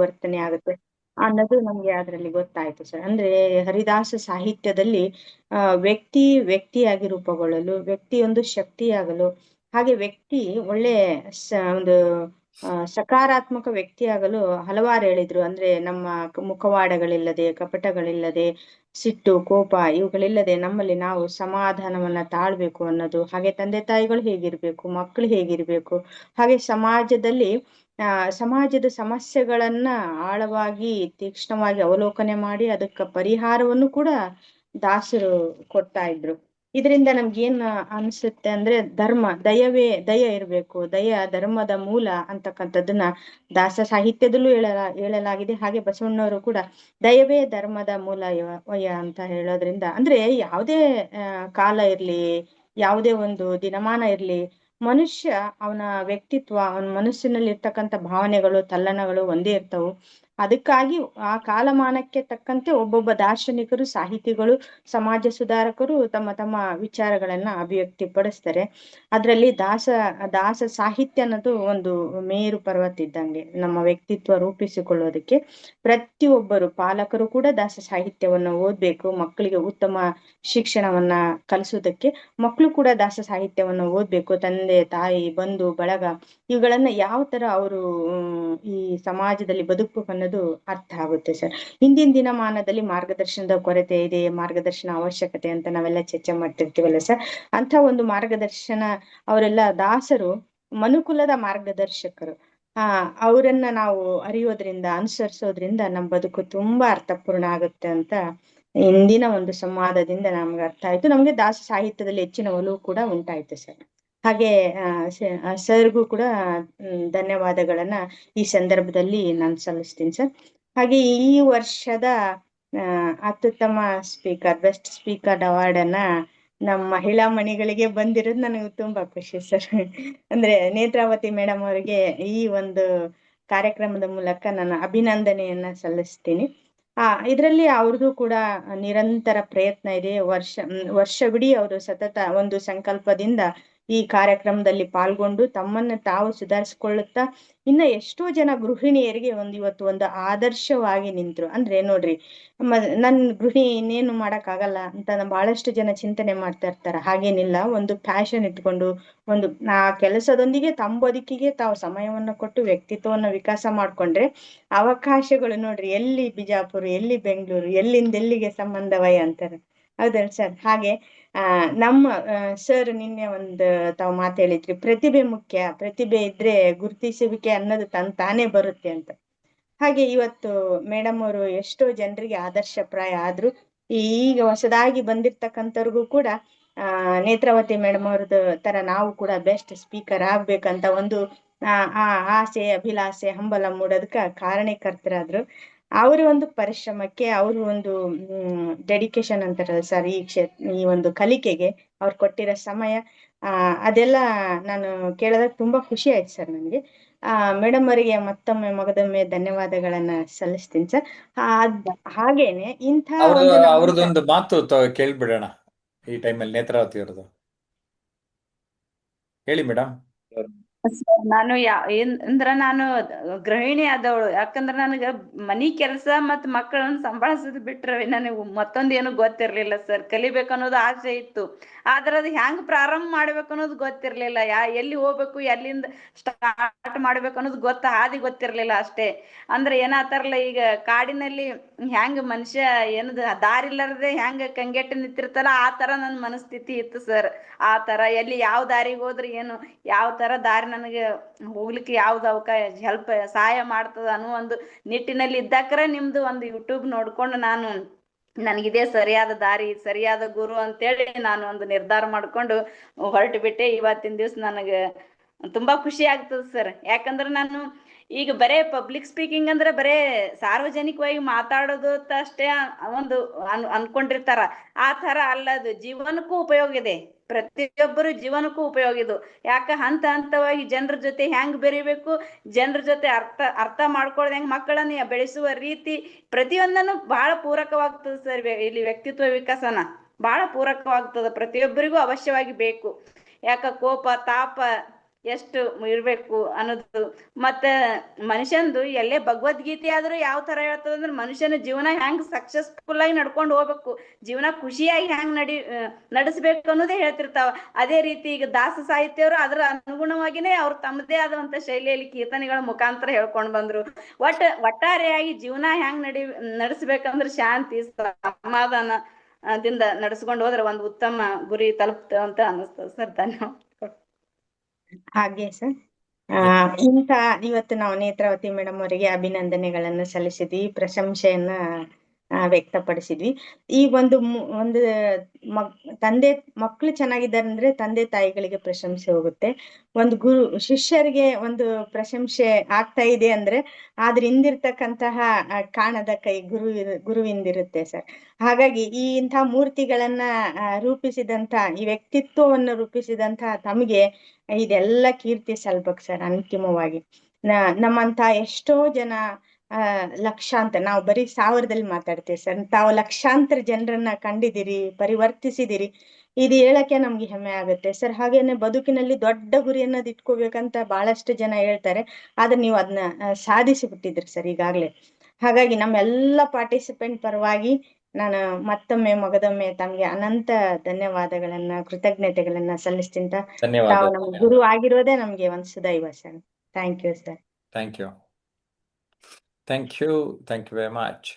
ವರ್ತನೆ ಆಗುತ್ತೆ ಅನ್ನೋದು ನಮ್ಗೆ ಅದರಲ್ಲಿ ಗೊತ್ತಾಯ್ತು ಸರ್. ಅಂದ್ರೆ ಹರಿದಾಸ ಸಾಹಿತ್ಯದಲ್ಲಿ ವ್ಯಕ್ತಿಯಾಗಿ ರೂಪುಗೊಳ್ಳಲು, ವ್ಯಕ್ತಿ ಒಂದು ಶಕ್ತಿಯಾಗಲು, ಹಾಗೆ ವ್ಯಕ್ತಿ ಒಳ್ಳೆ ಒಂದು ಸಕಾರಾತ್ಮಕ ವ್ಯಕ್ತಿಯಾಗಲು ಹಲವಾರು ಹೇಳಿದ್ರು. ಅಂದ್ರೆ ನಮ್ಮ ಮುಖವಾಡಗಳಿಲ್ಲದೆ, ಕಪಟಗಳಿಲ್ಲದೆ, ಸಿಟ್ಟು ಕೋಪ ಇವುಗಳಿಲ್ಲದೆ ನಮ್ಮಲ್ಲಿ ನಾವು ಸಮಾಧಾನವನ್ನ ತಾಳ್ಬೇಕು ಅನ್ನೋದು, ಹಾಗೆ ತಂದೆ ತಾಯಿಗಳು ಹೇಗಿರ್ಬೇಕು, ಮಕ್ಕಳು ಹೇಗಿರ್ಬೇಕು, ಹಾಗೆ ಸಮಾಜದಲ್ಲಿ ಸಮಾಜದ ಸಮಸ್ಯೆಗಳನ್ನ ಆಳವಾಗಿ ತೀಕ್ಷ್ಣವಾಗಿ ಅವಲೋಕನೆ ಮಾಡಿ ಅದಕ್ಕೆ ಪರಿಹಾರವನ್ನು ಕೂಡ ದಾಸರು ಕೊಡ್ತಾ ಇದ್ರು. ಇದರಿಂದ ನಮ್ಗೇನ್ ಅನ್ಸುತ್ತೆ ಅಂದ್ರೆ ದಯ ಇರ್ಬೇಕು, ದಯ ಧರ್ಮದ ಮೂಲ ಅಂತಕ್ಕಂಥದ್ದನ್ನ ದಾಸ ಸಾಹಿತ್ಯದಲ್ಲೂ ಹೇಳಲಾಗಿದೆ. ಹಾಗೆ ಬಸವಣ್ಣವರು ಕೂಡ ದಯವೇ ಧರ್ಮದ ಮೂಲ ವಯ ಅಂತ ಹೇಳೋದ್ರಿಂದ, ಅಂದ್ರೆ ಯಾವುದೇ ಕಾಲ ಇರ್ಲಿ, ಯಾವುದೇ ಒಂದು ದಿನಮಾನ ಇರ್ಲಿ, ಮನುಷ್ಯ ಅವನ ವ್ಯಕ್ತಿತ್ವ, ಅವನ ಮನಸ್ಸಿನಲ್ಲಿ ಇರ್ತಕ್ಕಂಥ ಭಾವನೆಗಳು ತಲ್ಲಣಗಳು ಒಂದೇ ಇರ್ತವು. ಅದಕ್ಕಾಗಿ ಆ ಕಾಲಮಾನಕ್ಕೆ ತಕ್ಕಂತೆ ಒಬ್ಬೊಬ್ಬ ದಾರ್ಶನಿಕರು, ಸಾಹಿತಿಗಳು, ಸಮಾಜ ಸುಧಾರಕರು ತಮ್ಮ ತಮ್ಮ ವಿಚಾರಗಳನ್ನ ಅಭಿವ್ಯಕ್ತಿ ಪಡಿಸ್ತಾರೆ. ಅದರಲ್ಲಿ ದಾಸ ಸಾಹಿತ್ಯ ಅನ್ನೋದು ಒಂದು ಮೇರು ಪರ್ವತ ಇದ್ದಂಗೆ ನಮ್ಮ ವ್ಯಕ್ತಿತ್ವ ರೂಪಿಸಿಕೊಳ್ಳೋದಕ್ಕೆ. ಪ್ರತಿಯೊಬ್ಬರು ಪಾಲಕರು ಕೂಡ ದಾಸ ಸಾಹಿತ್ಯವನ್ನು ಓದ್ಬೇಕು. ಮಕ್ಕಳಿಗೆ ಉತ್ತಮ ಶಿಕ್ಷಣವನ್ನ ಕಲಿಸೋದಕ್ಕೆ ಮಕ್ಕಳು ಕೂಡ ದಾಸ ಸಾಹಿತ್ಯವನ್ನು ಓದ್ಬೇಕು. ತಂದೆ ತಾಯಿ ಬಂಧು ಬಳಗ ಇವುಗಳನ್ನ ಯಾವ ತರ ಅವರು ಈ ಸಮಾಜದಲ್ಲಿ ಬದುಕಬೇಕು ಅನ್ನೋದು ಅರ್ಥ ಆಗುತ್ತೆ ಸರ್. ಹಿಂದಿನ ದಿನಮಾನದಲ್ಲಿ ಮಾರ್ಗದರ್ಶನದ ಕೊರತೆ ಇದೆ, ಮಾರ್ಗದರ್ಶನ ಅವಶ್ಯಕತೆ ಅಂತ ನಾವೆಲ್ಲ ಚರ್ಚೆ ಮಾಡ್ತಿರ್ತೀವಲ್ಲ ಸರ್. ಅಂತ ಒಂದು ಮಾರ್ಗದರ್ಶನ ಅವರೆಲ್ಲ ದಾಸರು ಮನುಕುಲದ ಮಾರ್ಗದರ್ಶಕರು. ಅವರನ್ನ ನಾವು ಅರಿಯೋದ್ರಿಂದ, ಅನುಸರಿಸೋದ್ರಿಂದ ನಮ್ಮ ಬದುಕು ತುಂಬಾ ಅರ್ಥಪೂರ್ಣ ಆಗುತ್ತೆ ಅಂತ ಇಂದಿನ ಒಂದು ಸಂವಾದದಿಂದ ನಮ್ಗೆ ಅರ್ಥ ಆಯ್ತು. ನಮ್ಗೆ ದಾಸ ಸಾಹಿತ್ಯದಲ್ಲಿ ಹೆಚ್ಚಿನ ಒಲವು ಕೂಡ ಉಂಟಾಯ್ತು ಸರ್. ಹಾಗೆ ಸರ್ಗೂ ಕೂಡ ಧನ್ಯವಾದಗಳನ್ನ ಈ ಸಂದರ್ಭದಲ್ಲಿ ನಾನು ಸಲ್ಲಿಸ್ತೀನಿ ಸರ್. ಹಾಗೆ ಈ ವರ್ಷದ ಅತ್ಯುತ್ತಮ ಸ್ಪೀಕರ್, ಬೆಸ್ಟ್ ಸ್ಪೀಕರ್ ಅವಾರ್ಡ್ ಅನ್ನ ನಮ್ಮ ಮಹಿಳಾ ಮಣಿಗಳಿಗೆ ಬಂದಿರೋದು ನನಗೆ ತುಂಬಾ ಖುಷಿ ಸರ್. ಅಂದ್ರೆ ನೇತ್ರಾವತಿ ಮೇಡಮ್ ಅವರಿಗೆ ಈ ಒಂದು ಕಾರ್ಯಕ್ರಮದ ಮೂಲಕ ನಾನು ಅಭಿನಂದನೆಯನ್ನ ಸಲ್ಲಿಸ್ತೀನಿ. ಇದರಲ್ಲಿ ಅವ್ರದ್ದು ಕೂಡ ನಿರಂತರ ಪ್ರಯತ್ನ ಇದೆ. ವರ್ಷವಿಡೀ ಅವರು ಸತತ ಒಂದು ಸಂಕಲ್ಪದಿಂದ ಈ ಕಾರ್ಯಕ್ರಮದಲ್ಲಿ ಪಾಲ್ಗೊಂಡು ತಮ್ಮನ್ನ ತಾವು ಸುಧಾರಿಸಿಕೊಳ್ಳುತ್ತಾ ಇನ್ನ ಎಷ್ಟೋ ಜನ ಗೃಹಿಣಿಯರಿಗೆ ಇವತ್ತು ಒಂದು ಆದರ್ಶವಾಗಿ ನಿಂತ್ರು. ಅಂದ್ರೆ ನೋಡ್ರಿ, ನನ್ ಗೃಹಿಣಿ ಇನ್ನೇನು ಮಾಡಕ್ ಆಗಲ್ಲ ಅಂತ ಬಹಳಷ್ಟು ಜನ ಚಿಂತನೆ ಮಾಡ್ತಾ ಇರ್ತಾರ. ಹಾಗೇನಿಲ್ಲ, ಒಂದು ಪ್ಯಾಷನ್ ಇಟ್ಕೊಂಡು ಒಂದು ಆ ಕೆಲಸದೊಂದಿಗೆ ತಮ್ಮ ಬದುಕಿಗೆ ತಾವು ಸಮಯವನ್ನ ಕೊಟ್ಟು ವ್ಯಕ್ತಿತ್ವವನ್ನ ವಿಕಾಸ ಮಾಡ್ಕೊಂಡ್ರೆ ಅವಕಾಶಗಳು ನೋಡ್ರಿ, ಎಲ್ಲಿ ಬಿಜಾಪುರ, ಎಲ್ಲಿ ಬೆಂಗಳೂರು, ಎಲ್ಲಿಂದ ಎಲ್ಲಿಗೆ ಸಂಬಂಧವಯ ಅಂತಾರೆ. ಹೌದಲ್ಲ ಸರ್? ಹಾಗೆ ನಮ್ಮ ಸರ್ ನಿನ್ನೆ ಒಂದು ತಾವು ಮಾತು ಹೇಳಿದ್ರಿ, ಪ್ರತಿಭೆ ಮುಖ್ಯ, ಪ್ರತಿಭೆ ಇದ್ರೆ ಗುರುತಿಸುವಿಕೆ ಅನ್ನೋದು ತಾನೇ ಬರುತ್ತೆ ಅಂತ. ಹಾಗೆ ಇವತ್ತು ಮೇಡಮ್ ಅವರು ಎಷ್ಟೋ ಜನರಿಗೆ ಆದರ್ಶಪ್ರಾಯ ಆದ್ರು. ಈಗ ಹೊಸದಾಗಿ ಬಂದಿರ್ತಕ್ಕಂಥವ್ರಿಗೂ ಕೂಡ ನೇತ್ರಾವತಿ ಮೇಡಮ್ ಅವ್ರದ್ದು ತರ ನಾವು ಕೂಡ ಬೆಸ್ಟ್ ಸ್ಪೀಕರ್ ಆಗ್ಬೇಕಂತ ಒಂದು ಆಸೆ, ಅಭಿಲಾಷೆ, ಹಂಬಲ ಮೂಡೋದಕ್ಕ ಕಾರಣೀಕರ್ತರಾದ್ರು. ಅವ್ರ ಒಂದು ಪರಿಶ್ರಮಕ್ಕೆ, ಅವ್ರ ಒಂದು ಡೆಡಿಕೇಶನ್ ಅಂತಾರಲ್ಲ ಸರ್, ಈ ಒಂದು ಕಲಿಕೆಗೆ ಅವ್ರು ಕೊಟ್ಟಿರೋ ಸಮಯ, ಅದೆಲ್ಲ ನಾನು ಕೇಳಿದಾಗ ತುಂಬಾ ಖುಷಿ ಆಯ್ತು ಸರ್ ನನಗೆ. ಮೇಡಮ್ ಅವರಿಗೆ ಮತ್ತೊಮ್ಮೆ ಮಗದೊಮ್ಮೆ ಧನ್ಯವಾದಗಳನ್ನ ಸಲ್ಲಿಸ್ತೀನಿ ಸರ್. ಹಾಗೇನೆ ಇಂಥ ಅವ್ರದೊಂದು ಮಾತು ಕೇಳ್ಬಿಡೋಣ ಈ ಟೈಮಲ್ಲಿ, ನೇತ್ರಾವತಿ ಅವ್ರದ್ದು ಹೇಳಿ ಮೇಡಮ್. ನಾನು ಅಂದ್ರ ನಾನು ಗೃಹಿಣಿ ಆದವಳು. ಯಾಕಂದ್ರ ನನಗ ಮನಿ ಕೆಲಸ ಮತ್ ಮಕ್ಕಳನ್ನ ಸಂಭಾಳಿಸೋದು ಬಿಟ್ರೆ ನನಗೆ ಮತ್ತೊಂದೇನು ಗೊತ್ತಿರ್ಲಿಲ್ಲ ಸರ್. ಕಲಿಬೇಕು ಅನ್ನೋದು ಆಸೆ ಇತ್ತು, ಆದ್ರ ಅದು ಹೆಂಗ್ ಪ್ರಾರಂಭ ಮಾಡ್ಬೇಕು ಅನ್ನೋದು ಗೊತ್ತಿರ್ಲಿಲ್ಲ. ಎಲ್ಲಿ ಹೋಗ್ಬೇಕು, ಎಲ್ಲಿಂದ ಸ್ಟಾರ್ಟ್ ಮಾಡ್ಬೇಕು ಅನ್ನೋದು ಹಾದಿ ಗೊತ್ತಿರ್ಲಿಲ್ಲ ಅಷ್ಟೇ. ಅಂದ್ರೆ ಏನಾತಾರಲ್ಲ, ಈಗ ಕಾಡಿನಲ್ಲಿ ಹೆಂಗ್ ಮನುಷ್ಯ ಏನದ ದಾರಿಲ್ಲರದೆ ಹೆಂಗ ಕಂಗೆಟ್ಟು ನಿಂತಿರ್ತಲ್ಲ, ಆ ತರ ನನ್ ಮನಸ್ಥಿತಿ ಇತ್ತು ಸರ್. ಆ ತರ ಎಲ್ಲಿ ಯಾವ ದಾರಿಗೆ ಹೋದ್ರೆ ಏನು, ಯಾವ ತರ ದಾರಿ ನನಗೆ ಹೋಗ್ಲಿಕ್ಕೆ ಯಾವ್ದು ಅವಕಾಶ ಹೆಲ್ಪ್ ಸಹಾಯ ಮಾಡ್ತದ ಅನ್ನೋ ಒಂದು ನಿಟ್ಟಿನಲ್ಲಿ ಇದ್ದಾಕರ ನಿಮ್ದು ಒಂದು ಯೂಟ್ಯೂಬ್ ನೋಡ್ಕೊಂಡು ನಾನು ನನಗಿದೇ ಸರಿಯಾದ ದಾರಿ, ಸರಿಯಾದ ಗುರು ಅಂತೇಳಿ ನಾನು ಒಂದು ನಿರ್ಧಾರ ಮಾಡ್ಕೊಂಡು ಹೊರಟು ಬಿಟ್ಟೆ. ಇವತ್ತಿನ ದಿವ್ಸ ನನಗೆ ತುಂಬಾ ಖುಷಿ ಆಗ್ತದೆ ಸರ್. ಯಾಕಂದ್ರೆ ನಾನು ಈಗ ಬರೇ ಪಬ್ಲಿಕ್ ಸ್ಪೀಕಿಂಗ್ ಅಂದ್ರೆ ಬರೇ ಸಾರ್ವಜನಿಕವಾಗಿ ಮಾತಾಡೋದು ಅಷ್ಟೇ ಒಂದು ಅನ್ಕೊಂಡಿರ್ತಾರ. ಆ ತರ ಅಲ್ಲದು, ಜೀವನಕ್ಕೂ ಉಪಯೋಗ ಇದೆ, ಪ್ರತಿಯೊಬ್ಬರು ಜೀವನಕ್ಕೂ ಉಪಯೋಗ ಇದು. ಯಾಕ ಹಂತವಾಗಿ ಜನರ ಜೊತೆ ಹೆಂಗ್ ಬೆರಿಬೇಕು, ಜನರ ಜೊತೆ ಅರ್ಥ ಮಾಡ್ಕೊಳ್ಳೋದು ಹೆಂಗ್, ಮಕ್ಕಳನ್ನ ಬೆಳೆಸುವ ರೀತಿ ಪ್ರತಿಯೊಂದನ್ನು ಬಹಳ ಪೂರಕವಾಗ್ತದೆ ಸರ್. ಇಲ್ಲಿ ವ್ಯಕ್ತಿತ್ವ ವಿಕಾಸನ ಬಹಳ ಪೂರಕವಾಗ್ತದೆ, ಪ್ರತಿಯೊಬ್ಬರಿಗೂ ಅವಶ್ಯವಾಗಿ ಬೇಕು. ಯಾಕ ಕೋಪ ತಾಪ ಎಷ್ಟು ಇರ್ಬೇಕು ಅನ್ನೋದು. ಮತ್ತೆ ಮನುಷ್ಯಂದು ಎಲ್ಲೇ ಭಗವದ್ಗೀತೆ ಆದ್ರೂ ಯಾವ ತರ ಹೇಳ್ತದ ಅಂದ್ರೆ ಮನುಷ್ಯನ ಜೀವನ ಹೆಂಗ್ ಸಕ್ಸಸ್ಫುಲ್ ಆಗಿ ನಡ್ಕೊಂಡು ಹೋಗ್ಬೇಕು, ಜೀವನ ಖುಷಿಯಾಗಿ ಹೆಂಗ್ ನಡೆಸ್ಬೇಕು ಅನ್ನೋದೇ ಹೇಳ್ತಿರ್ತಾವ. ಅದೇ ರೀತಿ ಈಗ ದಾಸ ಸಾಹಿತ್ಯವರು ಅದರ ಅನುಗುಣವಾಗಿನೇ ಅವ್ರು ತಮ್ಮದೇ ಆದಂತ ಶೈಲಿಯಲ್ಲಿ ಕೀರ್ತನೆಗಳ ಮುಖಾಂತರ ಹೇಳ್ಕೊಂಡ್ ಬಂದ್ರು. ಒಟ್ಟಾರೆಯಾಗಿ ಜೀವನ ಹೆಂಗ್ ನಡೆಸ್ಬೇಕಂದ್ರೆ ಶಾಂತಿ ಸಮಾಧಾನ ದಿಂದ ನಡೆಸ್ಕೊಂಡು ಹೋದ್ರೆ ಒಂದು ಉತ್ತಮ ಗುರಿ ತಲುಪ್ತ ಅಂತ ಅನಿಸ್ತದೆ ಸರ್. ಧನ್ಯವಾದ. ಹಾಗೆ ಸರ್, ಇಂಥ ಇವತ್ತು ನಾವು ನೇತ್ರಾವತಿ ಮೇಡಮ್ ಅವರಿಗೆ ಅಭಿನಂದನೆಗಳನ್ನು ಸಲ್ಲಿಸಿದ್ವಿ, ಪ್ರಶಂಸೆಯನ್ನ ವ್ಯಕ್ತಪಡಿಸಿದ್ವಿ. ಈ ಒಂದು ತಂದೆ ಮಕ್ಕಳು ಚೆನ್ನಾಗಿದ್ದಾರೆ ಅಂದ್ರೆ ತಂದೆ ತಾಯಿಗಳಿಗೆ ಪ್ರಶಂಸೆ ಹೋಗುತ್ತೆ. ಒಂದು ಶಿಷ್ಯರಿಗೆ ಒಂದು ಪ್ರಶಂಸೆ ಆಗ್ತಾ ಇದೆ ಅಂದ್ರೆ ಅದ್ರ ಹಿಂದಿರ್ತಕ್ಕಂತಹ ಕಾಣದ ಕೈ ಗುರುವಿಂದಿರುತ್ತೆ ಸರ್. ಹಾಗಾಗಿ ಇಂಥ ಮೂರ್ತಿಗಳನ್ನ ರೂಪಿಸಿದಂತ ಈ ವ್ಯಕ್ತಿತ್ವವನ್ನು ರೂಪಿಸಿದಂತ ತಮಗೆ ಇದೆಲ್ಲ ಕೀರ್ತಿ ಸಲ್ಬೇಕು ಸರ್. ಅಂತಿಮವಾಗಿ ನಮ್ಮಂತ ಎಷ್ಟೋ ಜನ ಲಕ್ಷಾಂತರ, ನಾವು ಬರೀ ಸಾವಿರದಲ್ಲಿ ಮಾತಾಡ್ತೀವಿ ಸರ್, ತಾವು ಲಕ್ಷಾಂತರ ಜನರನ್ನ ಕಂಡಿದ್ದೀರಿ, ಪರಿವರ್ತಿಸಿದಿರಿ. ಇದು ಹೇಳಕ್ಕೆ ನಮ್ಗೆ ಹೆಮ್ಮೆ ಆಗುತ್ತೆ ಸರ್. ಹಾಗೇನೆ ಬದುಕಿನಲ್ಲಿ ದೊಡ್ಡ ಗುರಿ ಅನ್ನೋದು ಇಟ್ಕೋಬೇಕಂತ ಬಹಳಷ್ಟು ಜನ ಹೇಳ್ತಾರೆ, ಆದ್ರೆ ನೀವು ಅದನ್ನ ಸಾಧಿಸಿ ಬಿಟ್ಟಿದ್ರಿ ಸರ್ ಈಗಾಗ್ಲೇ. ಹಾಗಾಗಿ ನಮ್ಮೆಲ್ಲ ಪಾರ್ಟಿಸಿಪೆಂಟ್ ಪರವಾಗಿ ನಾನು ಮತ್ತೊಮ್ಮೆ ಮಗದೊಮ್ಮೆ ತಮ್ಗೆ ಅನಂತ ಧನ್ಯವಾದಗಳನ್ನ ಕೃತಜ್ಞತೆಗಳನ್ನ ಸಲ್ಲಿಸ್ತಿಂತ, ತಾವು ನಮ್ಗೆ ಗುರು ಆಗಿರೋದೇ ನಮ್ಗೆ ಒಂದು ಸುದೈವ sir. Thank you sir. Thank you very much.